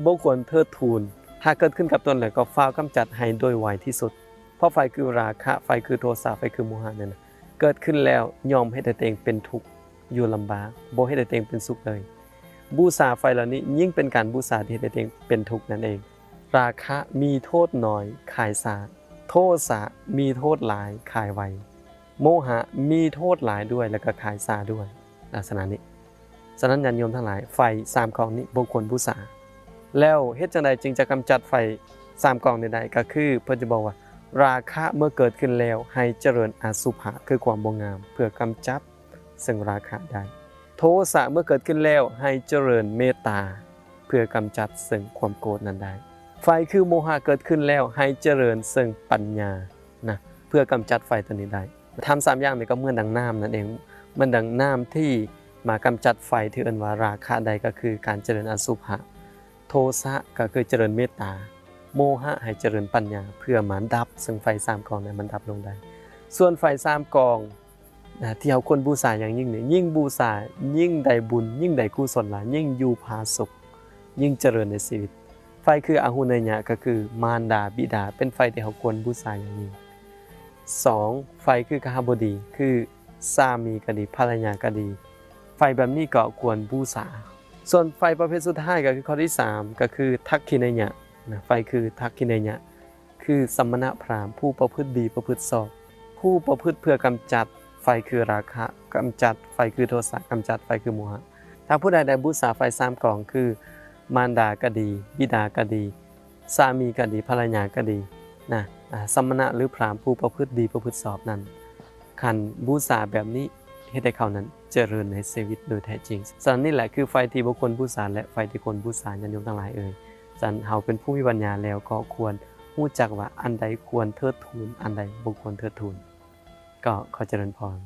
บ่ควรเทิดทูนหากเกิดขึ้นกับตนแล้วก็ฟ้าวกำจัดให้โดยไวที่สุดเพราะไฟคือราคะไฟคือโทสะไฟคือโมหะนั่นน่ะเกิดขึ้นแล้วยอมให้ตัวเองเป็นทุกข์อยู่ลำบากบ่ให้ตัวเองเป็นสุขเลยบูชาไฟเหล่านี้ยิ่งเป็นการบูชาที่ให้ตัวเองเป็นทุกข์นั่นเองราคะมีโทษน้อยขายสาโทสะมีโทษหลายขายไวโมหะมีโทษหลายด้วยแล้วก็ขายสาด้วยลักษณะนี้ฉะนั้นญาติโยมทั้งหลายไฟ3กองนี้บ่ควรบูชาแล้วเฮ็ดจังไดจึงจะกำจัดไฟ3กองนี้ได้ก็คือเพิ่นจะบอกว่าราคะเมื่อเกิดขึ้นแล้วให้เจริญอสุภะคือความบ่งามเพื่อกำจัดซึ่งราคะได้โทสะเมื่อเกิดขึ้นแล้วให้เจริญเมตตาเพื่อกำจัดซึ่งความโกรธนั้นได้ไฟคือโมหะเกิดขึ้นแล้วให้เจริญซึ่งปัญญานะเพื่อกำจัดไฟตัวนี้ได้ทำ3อย่างนี้ก็เหมือนดังน้ำนั่นเองมันดังน้ำที่มากำจัดไฟที่เอิ้นว่าราคะใดก็คือการเจริญอสุภะโทสะก็คือเจริญเมตตาโมหะให้เจริญปัญญาเพื่อมาดับซึ่งไฟ3กองนั้นมันดับลงได้ส่วนไฟ3กองที่เฮาควรบูชาอย่างยิ่งนี่ยิ่งบูชายิ่งได้บุญยิ่งได้กุศลหลายยิ่งอยู่ผาสุขยิ่งเจริญในชีวิตไฟคืออาหุเนยะก็คือมารดาบิดาเป็นไฟที่เฮาควรบูชาอย่างยิ่ง2ไฟคือกหบดีคือสามีก็ดีภรรยาก็ดีไฟแบบนี้ก็ควรบูชาส่วนไฟประเภทสุดท้ายก็คือข้อที่3ก็คือทักขิเนยะนะไฟคือทักขิเนยะคือสมณพราหมณ์ผู้ประพฤติดีประพฤติชอบผู้ประพฤติเพื่อกำจัดไฟคือราคะกำจัดไฟคือโทสะกำจัดไฟคือโมหะถ้าผู้ใดได้บูชาไฟ3กองคือมารดาก็ดีบิดาก็ดีสามีก็ดีภรรยาก็ดีนะสมณะหรือพราหมณ์ผู้ประพฤติดีประพฤติชอบนั้นคันบูชาแบบนี้เฮ็ดให้เขานั้นเจริญในชีวิตโดยแท้จริงฉะนั้นนี่แหละคือไฟที่บุคคลบูชาและไฟที่คนบูชาญาติโยมทั้งหลายเอ่ยฉะนั้นเฮาเป็นผู้มีปัญญาแล้วก็ควรรู้จักว่าอันใดควรเทิดทูนอันใดบ่ควรเทิดทูนก็ขอเจริญพร